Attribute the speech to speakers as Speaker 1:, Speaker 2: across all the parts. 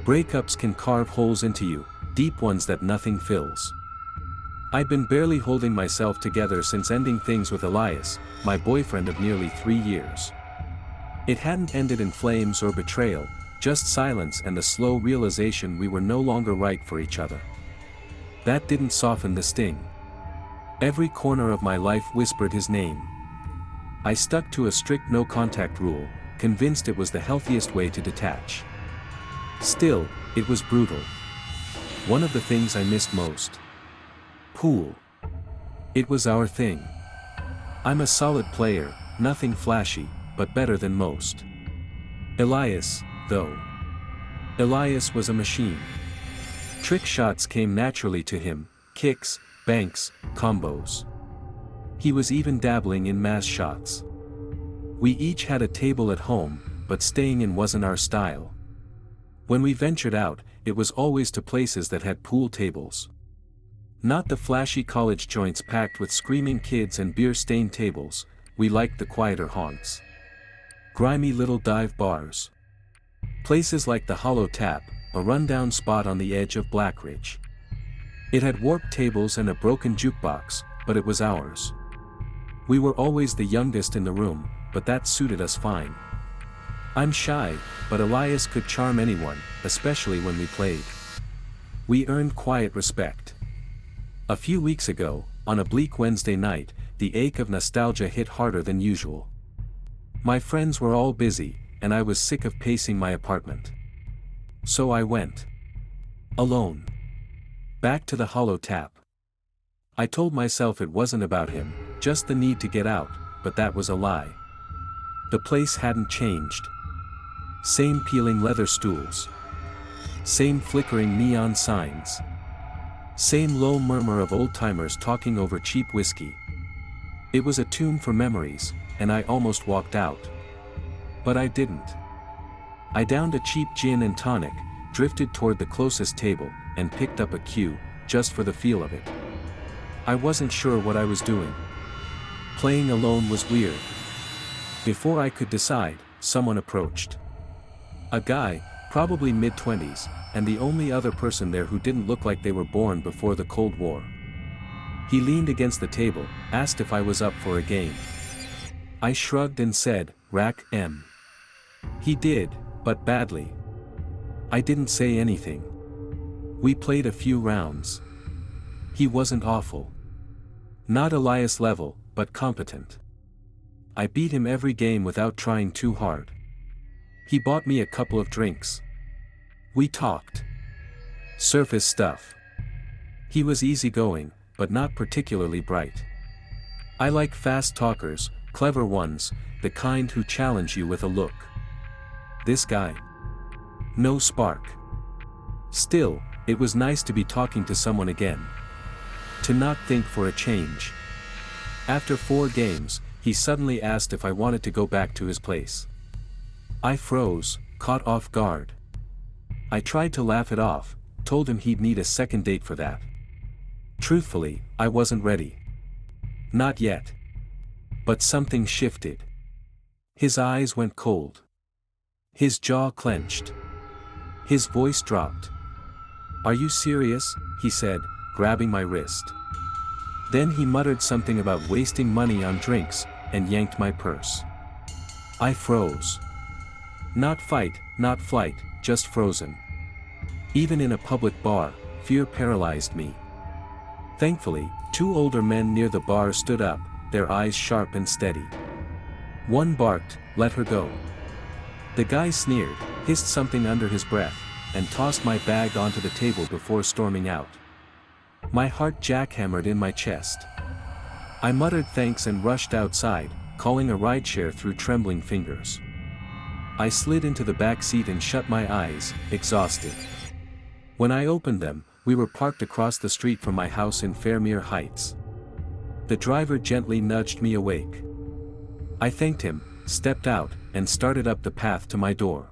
Speaker 1: Breakups can carve holes into you, deep ones that nothing fills. I'd been barely holding myself together since ending things with Elias, my boyfriend of nearly 3 years. It hadn't ended in flames or betrayal, just silence and the slow realization we were no longer right for each other. That didn't soften the sting. Every corner of my life whispered his name. I stuck to a strict no-contact rule, convinced it was the healthiest way to detach. Still, it was brutal. One of the things I missed most. Pool. It was our thing. I'm a solid player, nothing flashy, but better than most. Elias, though. Elias was a machine. Trick shots came naturally to him, kicks, banks, combos. He was even dabbling in mass shots. We each had a table at home, but staying in wasn't our style. When we ventured out, it was always to places that had pool tables. Not the flashy college joints packed with screaming kids and beer-stained tables, we liked the quieter haunts. Grimy little dive bars. Places like the Hollow Tap, a rundown spot on the edge of Blackridge. It had warped tables and a broken jukebox, but it was ours. We were always the youngest in the room, but that suited us fine. I'm shy, but Elias could charm anyone, especially when we played. We earned quiet respect. A few weeks ago, on a bleak Wednesday night, the ache of nostalgia hit harder than usual. My friends were all busy, and I was sick of pacing my apartment. So I went. Alone. Back to the Hollow Tap. I told myself it wasn't about him, just the need to get out, but that was a lie. The place hadn't changed. Same peeling leather stools. Same flickering neon signs. Same low murmur of old-timers talking over cheap whiskey. It was a tune for memories, and I almost walked out. But I didn't. I downed a cheap gin and tonic, drifted toward the closest table, and picked up a cue, just for the feel of it. I wasn't sure what I was doing. Playing alone was weird. Before I could decide, someone approached. A guy, probably mid-20s, and the only other person there who didn't look like they were born before the Cold War. He leaned against the table, asked if I was up for a game. I shrugged and said, "Rack M." He did, but badly. I didn't say anything. We played a few rounds. He wasn't awful. Not Elias level, but competent. I beat him every game without trying too hard. He bought me a couple of drinks. We talked. Surface stuff. He was easygoing, but not particularly bright. I like fast talkers, clever ones, the kind who challenge you with a look. This guy. No spark. Still, it was nice to be talking to someone again. To not think for a change. After 4 games, he suddenly asked if I wanted to go back to his place. I froze, caught off guard. I tried to laugh it off, told him he'd need a second date for that. Truthfully, I wasn't ready. Not yet. But something shifted. His eyes went cold. His jaw clenched. His voice dropped. "Are you serious?" he said, grabbing my wrist. Then he muttered something about wasting money on drinks, and yanked my purse. I froze. Not fight, not flight, just frozen. Even in a public bar, fear paralyzed me. Thankfully, 2 older men near the bar stood up, their eyes sharp and steady. One barked, "Let her go." The guy sneered, hissed something under his breath, and tossed my bag onto the table before storming out. My heart jackhammered in my chest. I muttered thanks and rushed outside, calling a rideshare through trembling fingers. I slid into the back seat and shut my eyes, exhausted. When I opened them, we were parked across the street from my house in Fairmere Heights. The driver gently nudged me awake. I thanked him, stepped out, and started up the path to my door.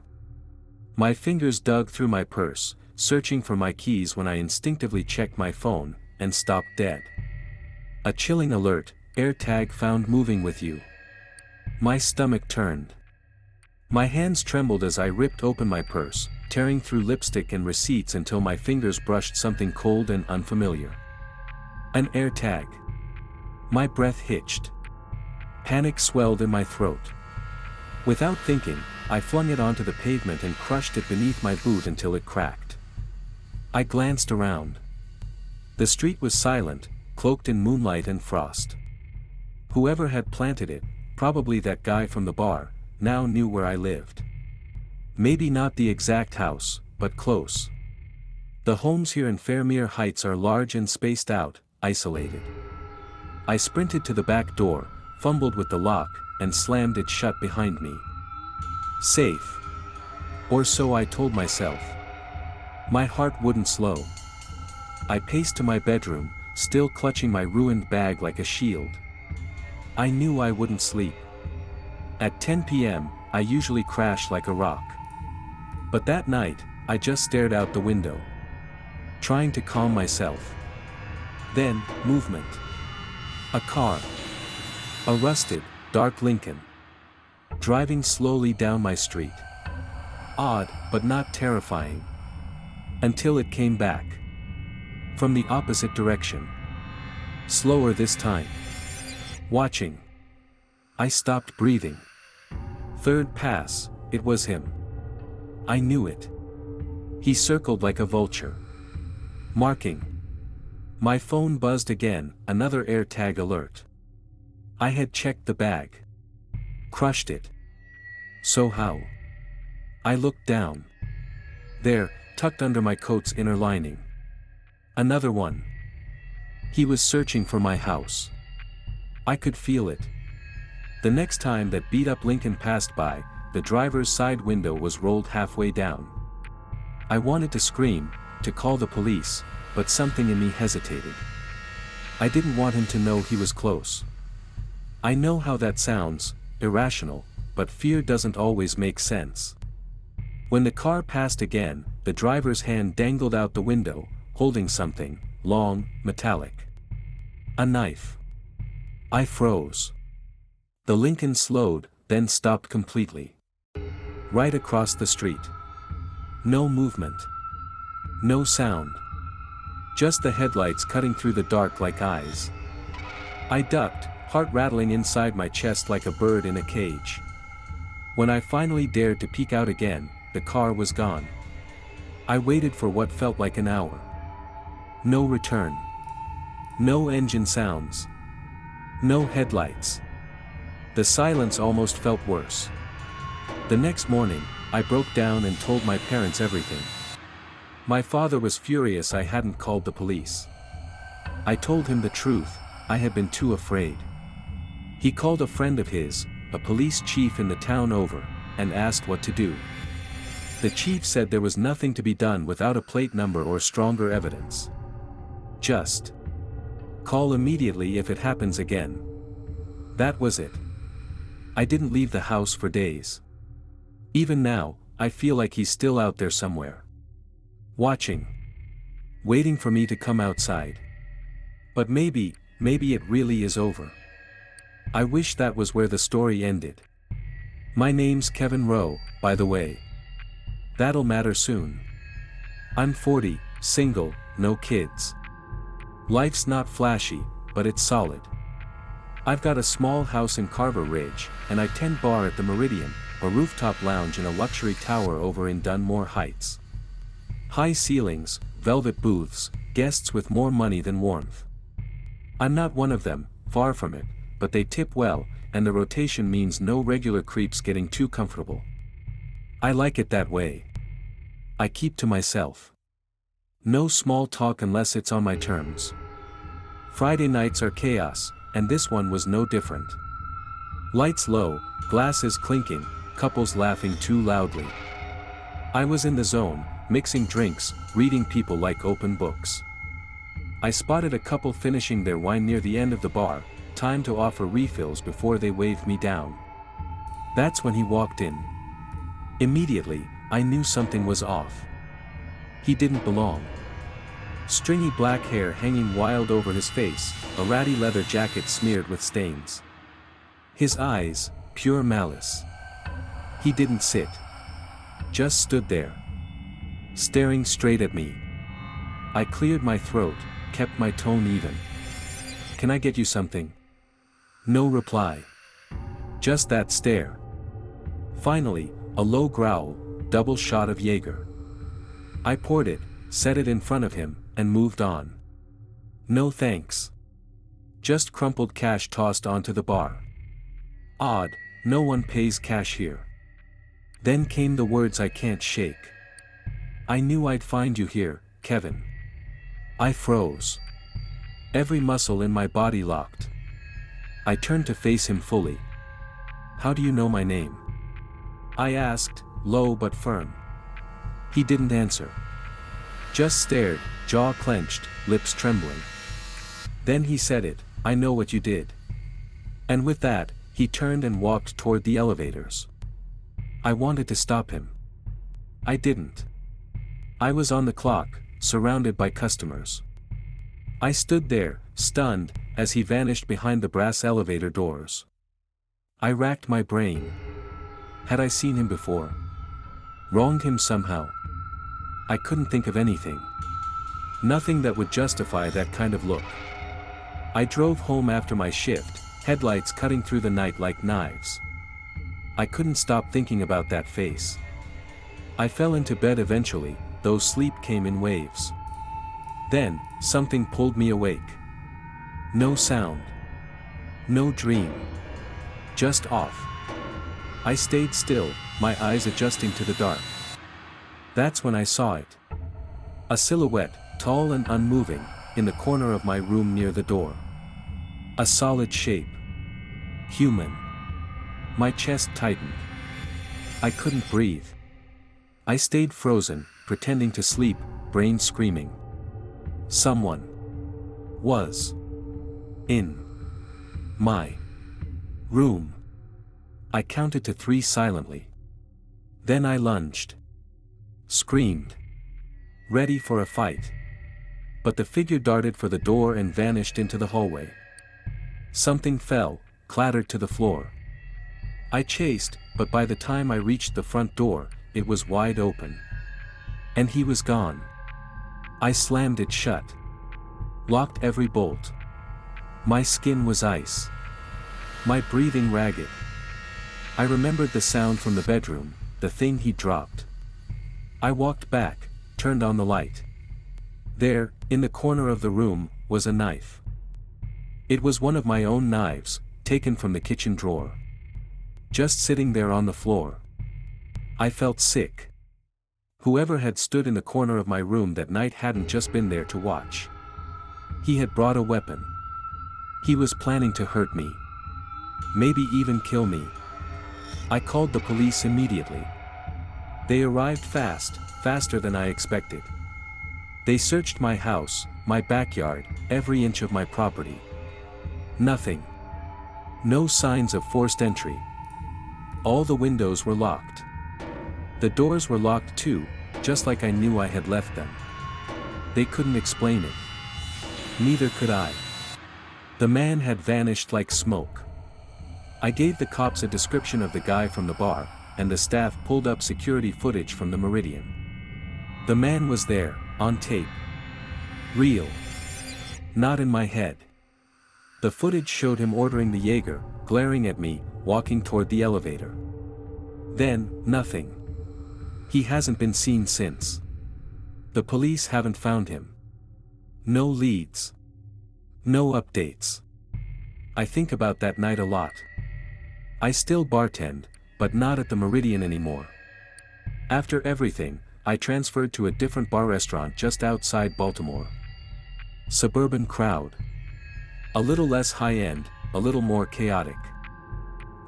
Speaker 1: My fingers dug through my purse, searching for my keys when I instinctively checked my phone, and stopped dead. A chilling alert, AirTag found moving with you. My stomach turned. My hands trembled as I ripped open my purse, tearing through lipstick and receipts until my fingers brushed something cold and unfamiliar. An AirTag. My breath hitched. Panic swelled in my throat. Without thinking, I flung it onto the pavement and crushed it beneath my boot until it cracked. I glanced around. The street was silent, cloaked in moonlight and frost. Whoever had planted it, probably that guy from the bar, now knew where I lived. Maybe not the exact house, but close. The homes here in Fairmere Heights are large and spaced out, isolated. I sprinted to the back door, fumbled with the lock, and slammed it shut behind me. Safe. Or so I told myself. My heart wouldn't slow. I paced to my bedroom, still clutching my ruined bag like a shield. I knew I wouldn't sleep. At 10 p.m., I usually crash like a rock. But that night, I just stared out the window, trying to calm myself. Then, movement. A car. A rusted, dark Lincoln. Driving slowly down my street. Odd, but not terrifying. Until it came back. From the opposite direction. Slower this time. Watching. I stopped breathing. Third pass, it was him. I knew it. He circled like a vulture. Marking. My phone buzzed again, another AirTag alert. I had checked the bag. Crushed it. So how? I looked down. There, tucked under my coat's inner lining. Another one. He was searching for my house. I could feel it. The next time that beat-up Lincoln passed by, the driver's side window was rolled halfway down. I wanted to scream, to call the police, but something in me hesitated. I didn't want him to know he was close. I know how that sounds, irrational, but fear doesn't always make sense. When the car passed again, the driver's hand dangled out the window, holding something, long, metallic. A knife. I froze. The Lincoln slowed, then stopped completely. Right across the street. No movement. No sound. Just the headlights cutting through the dark like eyes. I ducked, heart rattling inside my chest like a bird in a cage. When I finally dared to peek out again, the car was gone. I waited for what felt like an hour. No return. No engine sounds. No headlights. The silence almost felt worse. The next morning, I broke down and told my parents everything. My father was furious I hadn't called the police. I told him the truth, I had been too afraid. He called a friend of his, a police chief in the town over, and asked what to do. The chief said there was nothing to be done without a plate number or stronger evidence. Just call immediately if it happens again. That was it. I didn't leave the house for days. Even now, I feel like he's still out there somewhere. Watching. Waiting for me to come outside. But maybe it really is over. I wish that was where the story ended. My name's Kevin Rowe, by the way. That'll matter soon. I'm 40, single, no kids. Life's not flashy, but it's solid. I've got a small house in Carver Ridge, and I tend bar at the Meridian, a rooftop lounge in a luxury tower over in Dunmore Heights. High ceilings, velvet booths, guests with more money than warmth. I'm not one of them, far from it, but they tip well, and the rotation means no regular creeps getting too comfortable. I like it that way. I keep to myself. No small talk unless it's on my terms. Friday nights are chaos, and this one was no different. Lights low, glasses clinking, couples laughing too loudly. I was in the zone, mixing drinks, reading people like open books. I spotted a couple finishing their wine near the end of the bar, time to offer refills before they waved me down. That's when he walked in. Immediately, I knew something was off. He didn't belong. Stringy black hair hanging wild over his face, a ratty leather jacket smeared with stains. His eyes, pure malice. He didn't sit. Just stood there. staring straight at me. I cleared my throat, kept my tone even. "Can I get you something?" No reply. Just that stare. Finally, a low growl, double shot of Jaeger. I poured it, set it in front of him, and moved on. "No thanks." Just crumpled cash tossed onto the bar. "Odd, no one pays cash here." Then came the words I can't shake. "I knew I'd find you here, Kevin." I froze. Every muscle in my body locked. I turned to face him fully. "How do you know my name?" I asked, low but firm. He didn't answer. Just stared, jaw clenched, lips trembling. Then he said it, "I know what you did." And with that, he turned and walked toward the elevators. I wanted to stop him. I didn't. I was on the clock, surrounded by customers. I stood there, stunned, as he vanished behind the brass elevator doors. I racked my brain. Had I seen him before? Wronged him somehow? I couldn't think of anything. Nothing that would justify that kind of look. I drove home after my shift, headlights cutting through the night like knives. I couldn't stop thinking about that face. I fell into bed eventually, though sleep came in waves. Then, something pulled me awake. No sound. No dream. Just off. I stayed still, my eyes adjusting to the dark. That's when I saw it. A silhouette, tall and unmoving, in the corner of my room near the door. A solid shape. Human. My chest tightened. I couldn't breathe. I stayed frozen, pretending to sleep, brain screaming. Someone was in my room. I counted to 3 silently. Then I lunged. Screamed. Ready for a fight. But the figure darted for the door and vanished into the hallway. Something fell, clattered to the floor. I chased, but by the time I reached the front door, it was wide open. And he was gone. I slammed it shut. Locked every bolt. My skin was ice. My breathing ragged. I remembered the sound from the bedroom, the thing he dropped. I walked back, turned on the light. There, in the corner of the room, was a knife. It was one of my own knives, taken from the kitchen drawer. Just sitting there on the floor. I felt sick. Whoever had stood in the corner of my room that night hadn't just been there to watch. He had brought a weapon. He was planning to hurt me. Maybe even kill me. I called the police immediately. They arrived fast, faster than I expected. They searched my house, my backyard, every inch of my property. Nothing. No signs of forced entry. All the windows were locked. The doors were locked too, just like I knew I had left them. They couldn't explain it. Neither could I. The man had vanished like smoke. I gave the cops a description of the guy from the bar, and the staff pulled up security footage from the Meridian. The man was there, on tape. Real. Not in my head. The footage showed him ordering the Jaeger, glaring at me, walking toward the elevator. Then, nothing. He hasn't been seen since. The police haven't found him. No leads. No updates. I think about that night a lot. I still bartend, but not at the Meridian anymore. After everything, I transferred to a different bar restaurant just outside Baltimore. Suburban crowd. A little less high-end, a little more chaotic.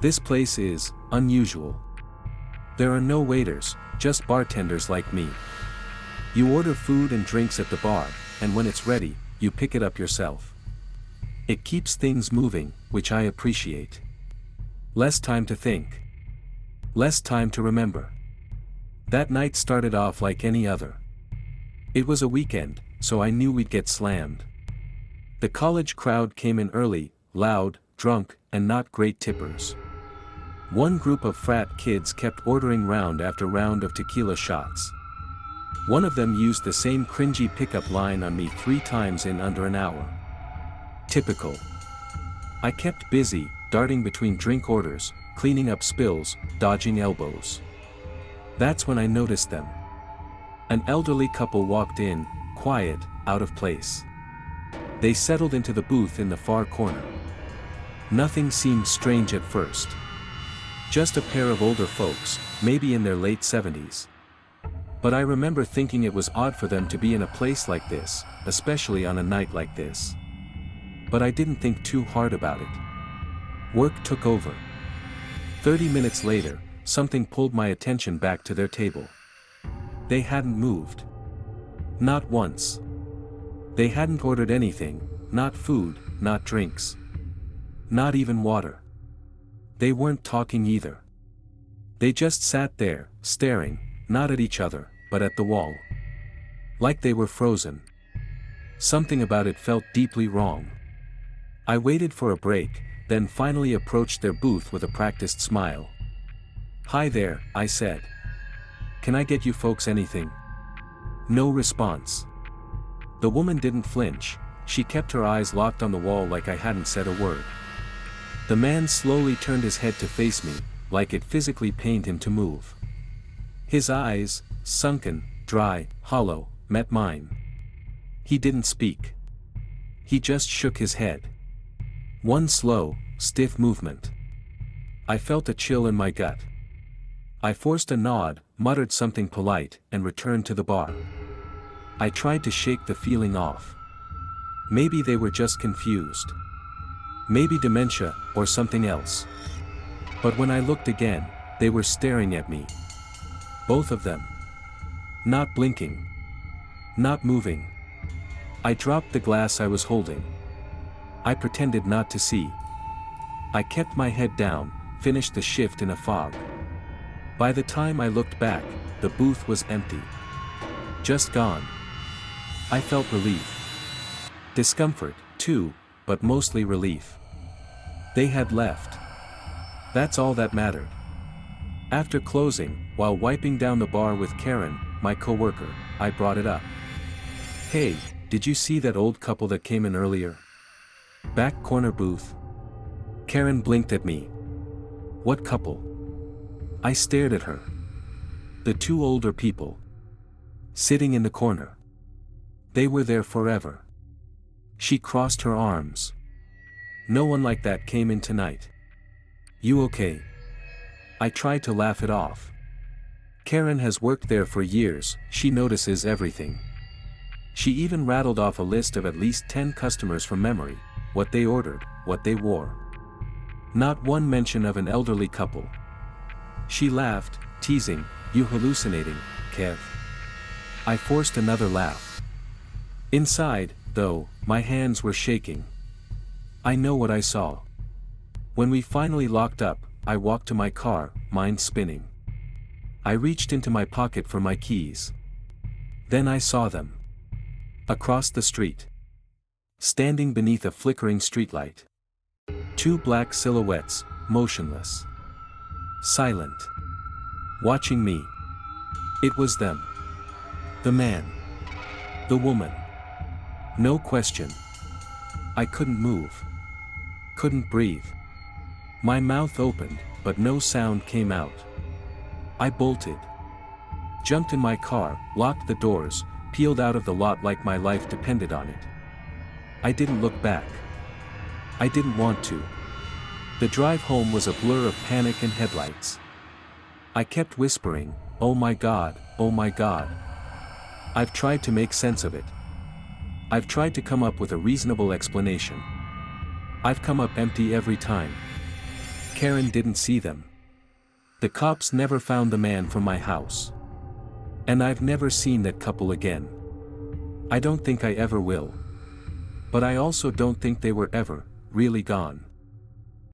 Speaker 1: This place is unusual. There are no waiters, just bartenders like me. You order food and drinks at the bar, and when it's ready, you pick it up yourself. It keeps things moving, which I appreciate. Less time to think. Less time to remember. That night started off like any other. It was a weekend, so I knew we'd get slammed. The college crowd came in early, loud, drunk, and not great tippers. One group of frat kids kept ordering round after round of tequila shots. One of them used the same cringy pickup line on me 3 times in under an hour. Typical. I kept busy, darting between drink orders, cleaning up spills, dodging elbows. That's when I noticed them. An elderly couple walked in, quiet, out of place. They settled into the booth in the far corner. Nothing seemed strange at first. Just a pair of older folks, maybe in their late 70s. But I remember thinking it was odd for them to be in a place like this, especially on a night like this. But I didn't think too hard about it. Work took over. 30 minutes later, something pulled my attention back to their table. They hadn't moved. Not once. They hadn't ordered anything, not food, not drinks. Not even water. They weren't talking either. They just sat there, staring, not at each other, but at the wall. Like they were frozen. Something about it felt deeply wrong. I waited for a break, then finally approached their booth with a practiced smile. "Hi there," I said. "Can I get you folks anything?" No response. The woman didn't flinch, she kept her eyes locked on the wall like I hadn't said a word. The man slowly turned his head to face me, like it physically pained him to move. His eyes, sunken, dry, hollow, met mine. He didn't speak. He just shook his head. One slow, stiff movement. I felt a chill in my gut. I forced a nod, muttered something polite, and returned to the bar. I tried to shake the feeling off. Maybe they were just confused. Maybe dementia, or something else. But when I looked again, they were staring at me. Both of them. Not blinking. Not moving. I dropped the glass I was holding. I pretended not to see. I kept my head down, finished the shift in a fog. By the time I looked back, the booth was empty. Just gone. I felt relief. Discomfort, too, but mostly relief. They had left. That's all that mattered. After closing, while wiping down the bar with Karen, my coworker, I brought it up. "Hey, did you see that old couple that came in earlier? Back corner booth." Karen blinked at me. "What couple?" I stared at her. The 2 older people. Sitting in the corner. They were there forever. She crossed her arms. "No one like that came in tonight. You okay?" I tried to laugh it off. Karen has worked there for years, she notices everything. She even rattled off a list of at least 10 customers from memory, what they ordered, what they wore. Not one mention of an elderly couple. She laughed, teasing, "You hallucinating, Kev." I forced another laugh. Inside, though, my hands were shaking. I know what I saw. When we finally locked up, I walked to my car, mind spinning. I reached into my pocket for my keys. Then I saw them. Across the street. Standing beneath a flickering streetlight. 2 black silhouettes, motionless. Silent. Watching me. It was them. The man. The woman. No question. I couldn't move. Couldn't breathe. My mouth opened, but no sound came out. I bolted. Jumped in my car, locked the doors, peeled out of the lot like my life depended on it. I didn't look back. I didn't want to. The drive home was a blur of panic and headlights. I kept whispering, "Oh my God, oh my God." I've tried to make sense of it. I've tried to come up with a reasonable explanation. I've come up empty every time. Karen didn't see them. The cops never found the man from my house. And I've never seen that couple again. I don't think I ever will. But I also don't think they were ever, really gone.